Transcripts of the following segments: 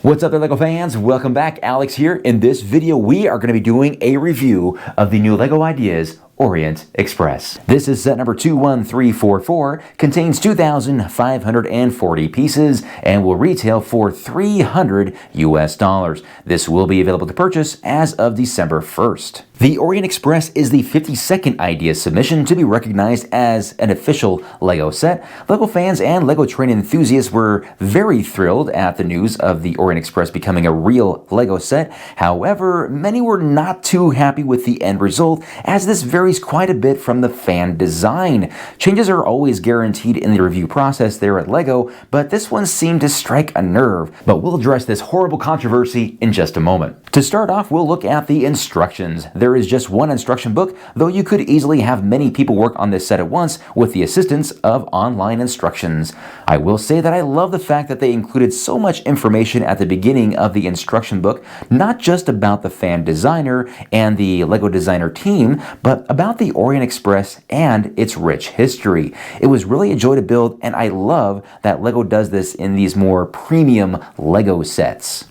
What's up there, LEGO fans? Welcome back. Alex here. In this video, we are going to be doing a review of the new LEGO Ideas Orient Express. This is set number 21344, contains 2,540 pieces, and will retail for $300 US. This will be available to purchase as of December 1st. The Orient Express is the 52nd idea submission to be recognized as an official LEGO set. LEGO fans and LEGO train enthusiasts were very thrilled at the news of the Orient Express becoming a real LEGO set. However, many were not too happy with the end result, as this varies quite a bit from the fan design. Changes are always guaranteed in the review process there at LEGO, but this one seemed to strike a nerve. But we'll address this horrible controversy in just a moment. To start off, we'll look at the instructions. There is just one instruction book, though you could easily have many people work on this set at once with the assistance of online instructions. I will say that I love the fact that they included so much information at the beginning of the instruction book, not just about the fan designer and the LEGO designer team, but about the Orient Express and its rich history. It was really a joy to build, and I love that LEGO does this in these more premium LEGO sets.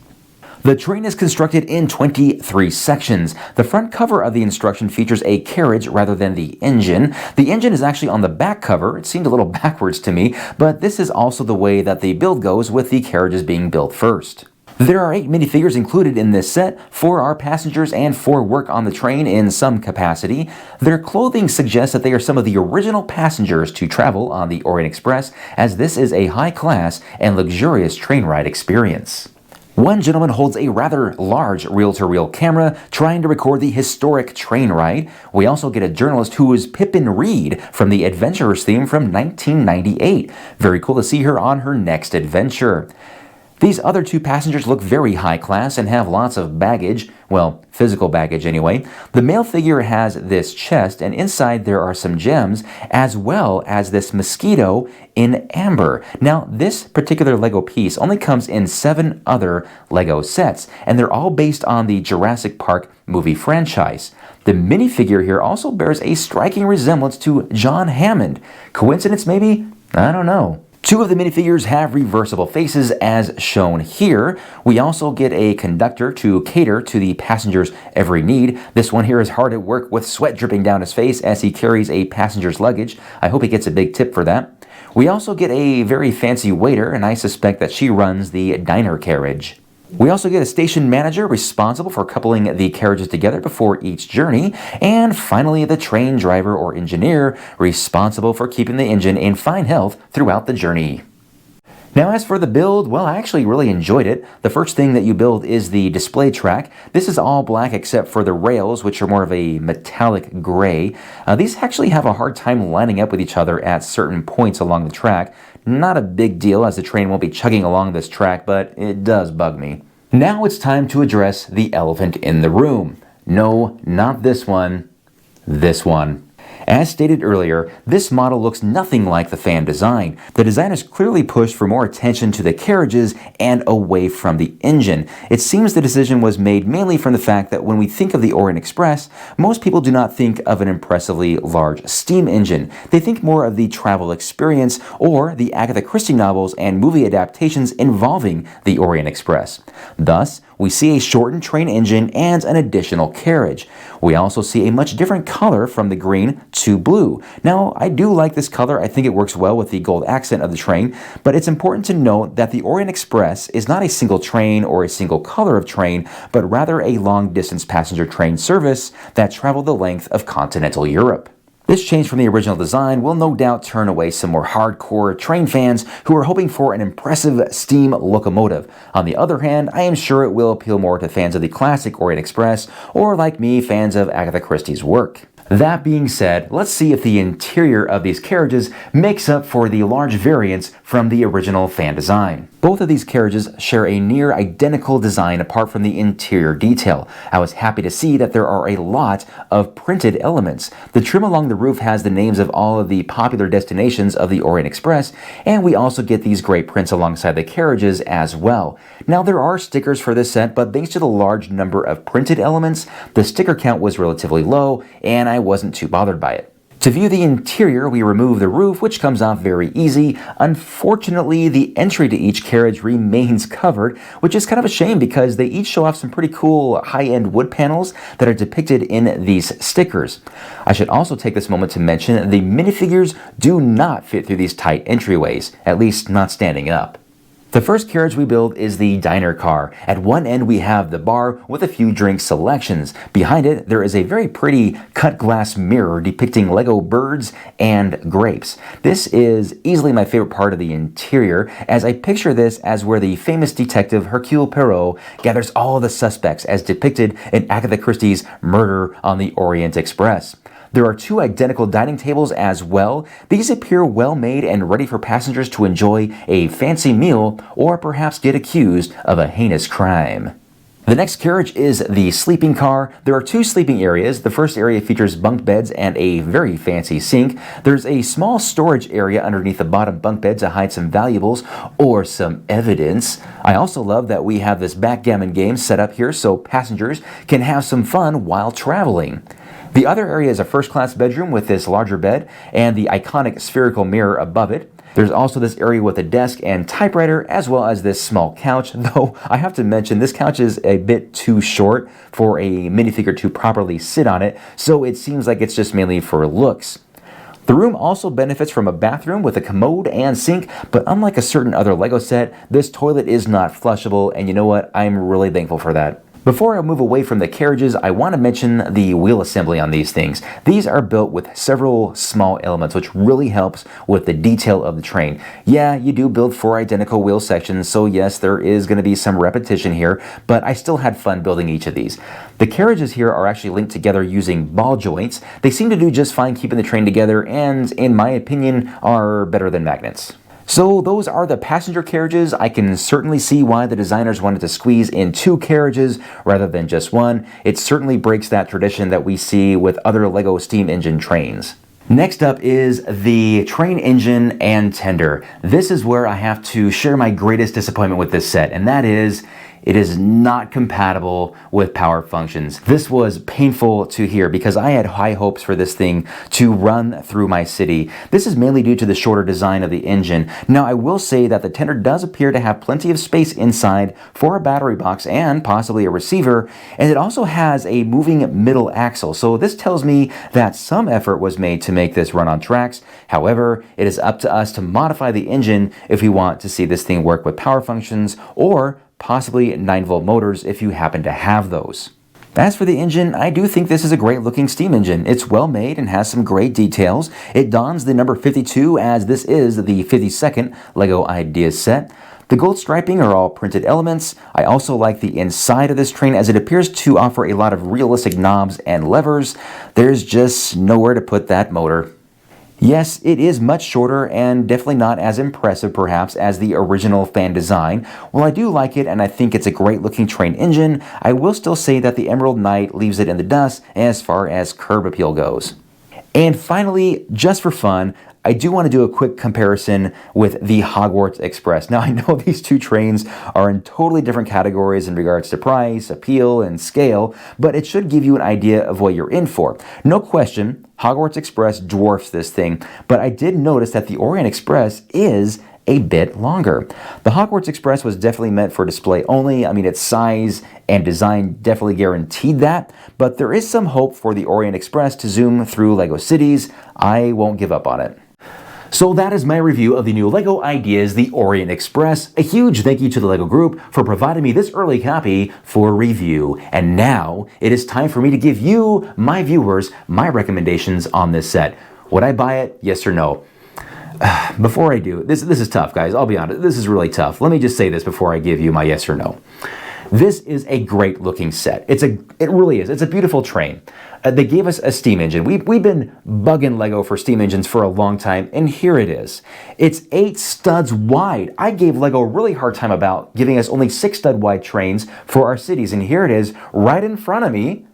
The train is constructed in 23 sections. The front cover of the instruction features a carriage rather than the engine. The engine is actually on the back cover. It seemed a little backwards to me, but this is also the way that the build goes, with the carriages being built first. There are 8 minifigures included in this set. 4 are passengers and 4 work on the train in some capacity. Their clothing suggests that they are some of the original passengers to travel on the Orient Express, as this is a high-class and luxurious train ride experience. One gentleman holds a rather large reel-to-reel camera trying to record the historic train ride. We also get a journalist who is Pippin Reed from the Adventurers theme from 1998. Very cool to see her on her next adventure. These other 2 passengers look very high class and have lots of baggage, well, physical baggage anyway. The male figure has this chest, and inside there are some gems, as well as this mosquito in amber. Now, this particular LEGO piece only comes in 7 other LEGO sets, and they're all based on the Jurassic Park movie franchise. The minifigure here also bears a striking resemblance to John Hammond. Coincidence maybe? I don't know. 2 of the minifigures have reversible faces as shown here. We also get a conductor to cater to the passenger's every need. This one here is hard at work with sweat dripping down his face as he carries a passenger's luggage. I hope he gets a big tip for that. We also get a very fancy waiter, and I suspect that she runs the diner carriage. We also get a station manager responsible for coupling the carriages together before each journey, and finally the train driver or engineer responsible for keeping the engine in fine health throughout the journey. Now, as for the build, well, I actually really enjoyed it. The first thing that you build is the display track. This is all black except for the rails, which are more of a metallic gray. These actually have a hard time lining up with each other at certain points along the track. Not a big deal, as the train won't be chugging along this track, but it does bug me. Now it's time to address the elephant in the room. No, not this one. This one. As stated earlier, this model looks nothing like the fan design. The designers clearly pushed for more attention to the carriages and away from the engine. It seems the decision was made mainly from the fact that when we think of the Orient Express, most people do not think of an impressively large steam engine. They think more of the travel experience or the Agatha Christie novels and movie adaptations involving the Orient Express. Thus, we see a shortened train engine and an additional carriage. We also see a much different color from the green to blue. Now, I do like this color. I think it works well with the gold accent of the train, but it's important to note that the Orient Express is not a single train or a single color of train, but rather a long-distance passenger train service that traveled the length of continental Europe. This change from the original design will no doubt turn away some more hardcore train fans who are hoping for an impressive steam locomotive. On the other hand, I am sure it will appeal more to fans of the classic Orient Express, or like me, fans of Agatha Christie's work. That being said, let's see if the interior of these carriages makes up for the large variance from the original fan design. Both of these carriages share a near identical design apart from the interior detail. I was happy to see that there are a lot of printed elements. The trim along the roof has the names of all of the popular destinations of the Orient Express, and we also get these great prints alongside the carriages as well. Now, there are stickers for this set, but thanks to the large number of printed elements, the sticker count was relatively low, and I wasn't too bothered by it. To view the interior, we remove the roof, which comes off very easy. Unfortunately, the entry to each carriage remains covered, which is kind of a shame because they each show off some pretty cool high-end wood panels that are depicted in these stickers. I should also take this moment to mention the minifigures do not fit through these tight entryways, at least not standing up. The first carriage we build is the diner car. At one end we have the bar with a few drink selections. Behind it there is a very pretty cut glass mirror depicting Lego birds and grapes. This is easily my favorite part of the interior, as I picture this as where the famous detective Hercule Poirot gathers all the suspects as depicted in Agatha Christie's Murder on the Orient Express. There are two identical dining tables as well. These appear well made and ready for passengers to enjoy a fancy meal or perhaps get accused of a heinous crime. The next carriage is the sleeping car. There are two sleeping areas. The first area features bunk beds and a very fancy sink. There's a small storage area underneath the bottom bunk bed to hide some valuables or some evidence. I also love that we have this backgammon game set up here so passengers can have some fun while traveling. The other area is a first-class bedroom with this larger bed and the iconic spherical mirror above it. There's also this area with a desk and typewriter, as well as this small couch, though I have to mention this couch is a bit too short for a minifigure to properly sit on it, so it seems like it's just mainly for looks. The room also benefits from a bathroom with a commode and sink, but unlike a certain other LEGO set, this toilet is not flushable, and you know what? I'm really thankful for that. Before I move away from the carriages, I want to mention the wheel assembly on these things. These are built with several small elements, which really helps with the detail of the train. Yeah, you do build 4 identical wheel sections, so yes, there is going to be some repetition here, but I still had fun building each of these. The carriages here are actually linked together using ball joints. They seem to do just fine keeping the train together and, in my opinion, are better than magnets. So those are the passenger carriages. I can certainly see why the designers wanted to squeeze in 2 carriages rather than just one. It certainly breaks that tradition that we see with other LEGO steam engine trains. Next up is the train engine and tender. This is where I have to share my greatest disappointment with this set, and that is it is not compatible with power functions. This was painful to hear because I had high hopes for this thing to run through my city. This is mainly due to the shorter design of the engine. Now I will say that the tender does appear to have plenty of space inside for a battery box and possibly a receiver, and it also has a moving middle axle. So this tells me that some effort was made to make this run on tracks. However, it is up to us to modify the engine if we want to see this thing work with power functions or possibly 9-volt motors if you happen to have those. As for the engine, I do think this is a great looking steam engine. It's well made and has some great details. It dons the number 52 as this is the 52nd LEGO Ideas set. The gold striping are all printed elements. I also like the inside of this train as it appears to offer a lot of realistic knobs and levers. There's just nowhere to put that motor. Yes, it is much shorter and definitely not as impressive perhaps as the original fan design. While I do like it and I think it's a great looking train engine, I will still say that the Emerald Knight leaves it in the dust as far as curb appeal goes. And finally, just for fun, I do want to do a quick comparison with the Hogwarts Express. Now I know these two trains are in totally different categories in regards to price, appeal, and scale, but it should give you an idea of what you're in for. No question, Hogwarts Express dwarfs this thing, but I did notice that the Orient Express is a bit longer. The Hogwarts Express was definitely meant for display only. I mean, its size and design definitely guaranteed that, but there is some hope for the Orient Express to zoom through LEGO cities. I won't give up on it. So that is my review of the new LEGO Ideas, the Orient Express. A huge thank you to the LEGO Group for providing me this early copy for review. And now it is time for me to give you, my viewers, my recommendations on this set. Would I buy it? Yes or no? Before I do, this is tough, guys. I'll be honest. This is really tough. Let me just say this before I give you my yes or no. This is a great looking set. It really is. It's a beautiful train. They gave us a steam engine. We've been bugging LEGO for steam engines for a long time, and here it is. It's 8 studs wide. I gave LEGO a really hard time about giving us only 6 stud wide trains for our cities, and here it is right in front of me,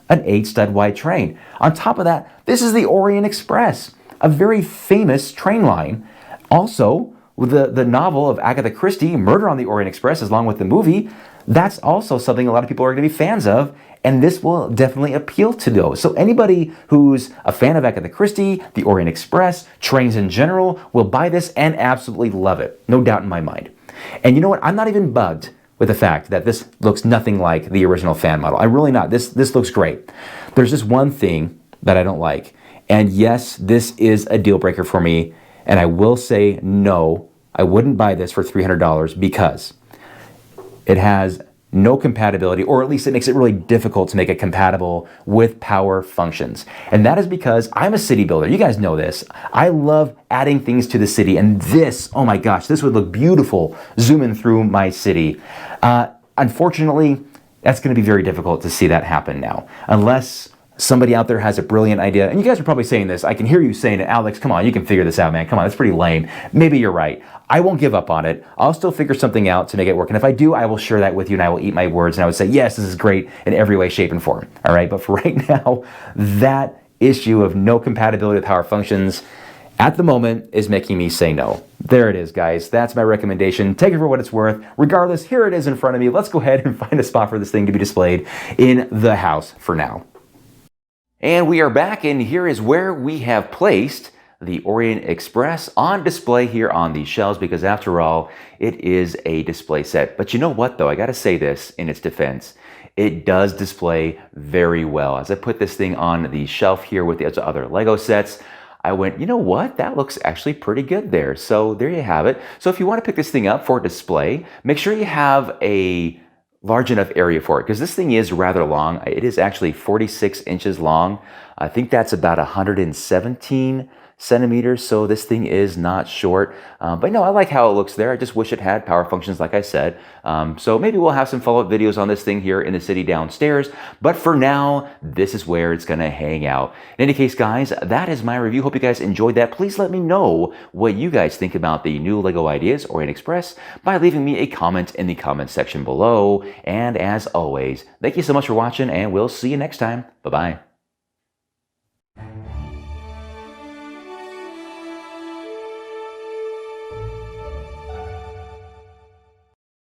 an 8 stud wide train. On top of that, this is the Orient Express, a very famous train line. Also, with the novel of Agatha Christie, Murder on the Orient Express, along with the movie, that's also something a lot of people are going to be fans of, and this will definitely appeal to those. So anybody who's a fan of Agatha Christie, the Orient Express, trains in general, will buy this and absolutely love it. No doubt in my mind. And you know what? I'm not even bugged with the fact that this looks nothing like the original fan model. I'm really not. This looks great. There's just one thing that I don't like. And yes, this is a deal breaker for me. And I will say no, I wouldn't buy this for $300 because it has no compatibility, or at least it makes it really difficult to make it compatible with power functions. And that is because I'm a city builder. You guys know this. I love adding things to the city, and this, oh my gosh, this would look beautiful zooming through my city. Unfortunately, that's going to be very difficult to see that happen now, unless somebody out there has a brilliant idea. And you guys are probably saying this. I can hear you saying it. Alex, come on, you can figure this out, man. Come on, that's pretty lame. Maybe you're right. I won't give up on it. I'll still figure something out to make it work. And if I do, I will share that with you and I will eat my words and I would say, yes, this is great in every way, shape, and form. All right, but for right now, that issue of no compatibility with power functions at the moment is making me say no. There it is, guys. That's my recommendation. Take it for what it's worth. Regardless, here it is in front of me. Let's go ahead and find a spot for this thing to be displayed in the house for now. And we are back, and here is where we have placed the Orient Express on display here on these shelves, because after all, it is a display set. But you know what though, I gotta say this in its defense, it does display very well. As I put this thing on the shelf here with the other Lego sets, I went, you know what, that looks actually pretty good there. So there you have it. So if you want to pick this thing up for display, make sure you have a large enough area for it, because this thing is rather long. It is actually 46 inches long. I think that's about 117 centimeters, so this thing is not short. But no, I like how it looks there. I just wish it had power functions, like I said. So maybe we'll have some follow-up videos on this thing here in the city downstairs. But for now, this is where it's gonna hang out. In any case, guys, that is my review. Hope you guys enjoyed that. Please let me know what you guys think about the new LEGO Ideas Orient Express by leaving me a comment in the comment section below. And as always, thank you so much for watching, and we'll see you next time. Bye-bye.